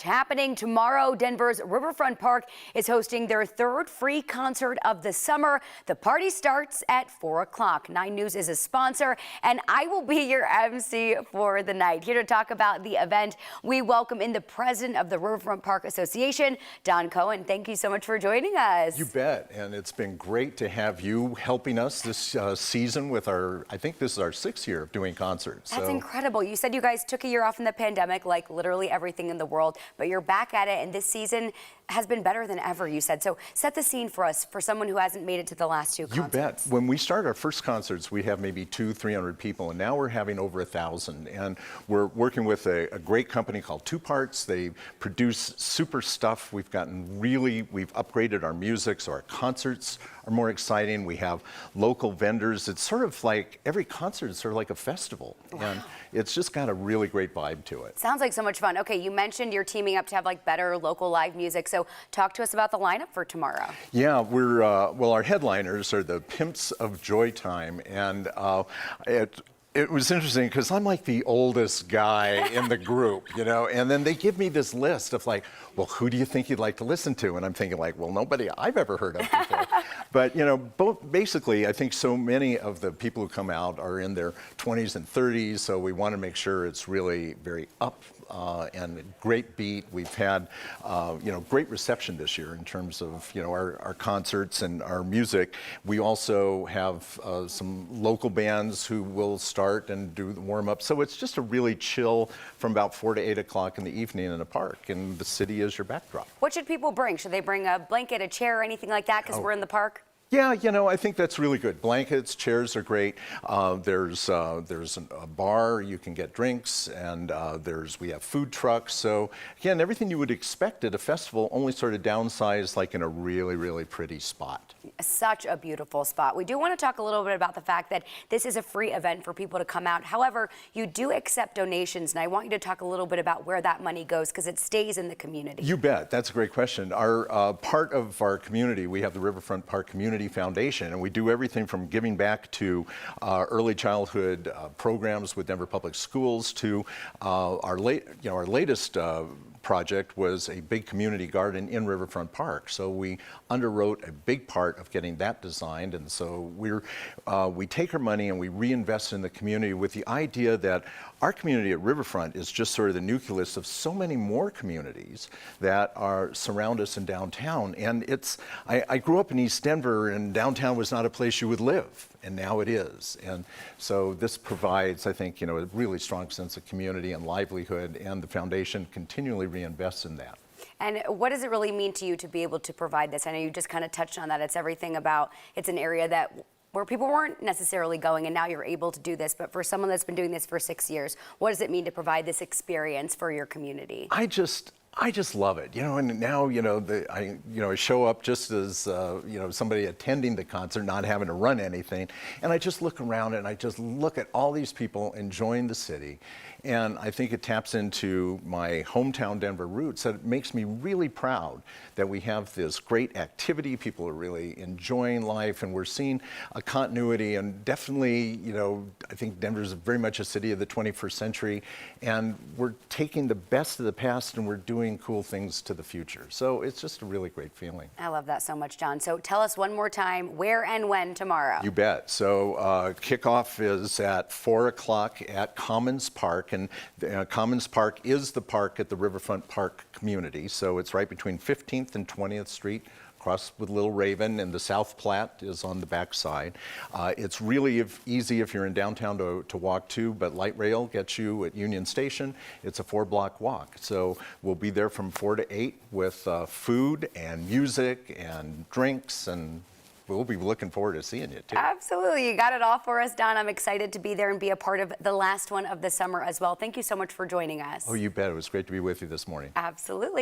Happening tomorrow, Denver's Riverfront Park is hosting their third free concert of the summer. The party starts at 4 o'clock. 9 News is a sponsor, and I will be your MC for the night. Here to talk about the event, we welcome in the president of the Riverfront Park Association, Don Cohen. Thank you so much for joining us. You bet, and it's been great to have you helping us this season with I think this is our 6th year of doing concerts. That's incredible. You said you guys took a year off in the pandemic, like literally everything in the world. But you're back at it, and this season has been better than ever, you said. So set the scene for us, for someone who hasn't made it to the last 2 concerts. You bet. When we started our first concerts, we have maybe 200-300 people, and now we're having over 1,000. And we're working with a great company called Two Parts. They produce super stuff. We've upgraded our music, so our concerts are more exciting. We have local vendors. It's sort of like every concert is sort of like a festival. Wow. And it's just got a really great vibe to it. Sounds like so much fun. Okay, you mentioned you're teaming up to have like better local live music. So talk to us about the lineup for tomorrow. Yeah, well, our headliners are the Pimps of Joy Time, and it was interesting because I'm like the oldest guy in the group, you know, and then they give me this list of like, well, who do you think you'd like to listen to? And I'm thinking like, well, nobody I've ever heard of before. But, you know, basically, I think so many of the people who come out are in their 20s and 30s, so we want to make sure it's really very up and great beat. We've had, great reception this year in terms of, our concerts and our music. We also have some local bands who will start and do the warm-up. So it's just a really chill from about 4 to 8 o'clock in the evening in a park, and the city is your backdrop. What should people bring? Should they bring a blanket, a chair, or anything like that because we're in the park? Yeah, I think that's really good. Blankets, chairs are great. There's a bar, you can get drinks, and we have food trucks. So again, everything you would expect at a festival, only sort of downsized like in a really, really pretty spot. Such a beautiful spot. We do want to talk a little bit about the fact that this is a free event for people to come out. However, you do accept donations, and I want you to talk a little bit about where that money goes because it stays in the community. You bet. That's a great question. Our part of our community, we have the Riverfront Park Community Foundation, and we do everything from giving back to early childhood programs with Denver Public Schools to our latest project was a big community garden in Riverfront Park. So we underwrote a big part of getting that designed, and so we take our money and we reinvest in the community with the idea that our community at Riverfront is just sort of the nucleus of so many more communities that surround us in downtown. And I grew up in East Denver, and downtown was not a place you would live, and now it is. And so this provides, I think, a really strong sense of community and livelihood, and the foundation continually reinvests in that. And what does it really mean to you to be able to provide this? I know you just kind of touched on that. It's everything about, it's an area where people weren't necessarily going, and now you're able to do this. But for someone that's been doing this for 6 years, what does it mean to provide this experience for your community? I just love it, and now, I show up just as, somebody attending the concert, not having to run anything, and I just look around and I just look at all these people enjoying the city, and I think it taps into my hometown Denver roots. That it makes me really proud that we have this great activity. People are really enjoying life, and we're seeing a continuity, and definitely, I think Denver is very much a city of the 21st century, and we're taking the best of the past and we're doing cool things to the future. So it's just a really great feeling. I love that so much, John. So tell us one more time, where and when tomorrow? You bet. So kickoff is at 4 o'clock at Commons Park, and Commons Park is the park at the Riverfront Park community. So it's right between 15th and 20th Street, across with Little Raven, and the South Platte is on the back side. It's really easy if you're in downtown to walk to, but light rail gets you at Union Station. It's a 4-block walk. So we'll be there from 4 to 8 with food and music and drinks, and we'll be looking forward to seeing you too. Absolutely. You got it all for us, Don. I'm excited to be there and be a part of the last one of the summer as well. Thank you so much for joining us. Oh, you bet. It was great to be with you this morning. Absolutely.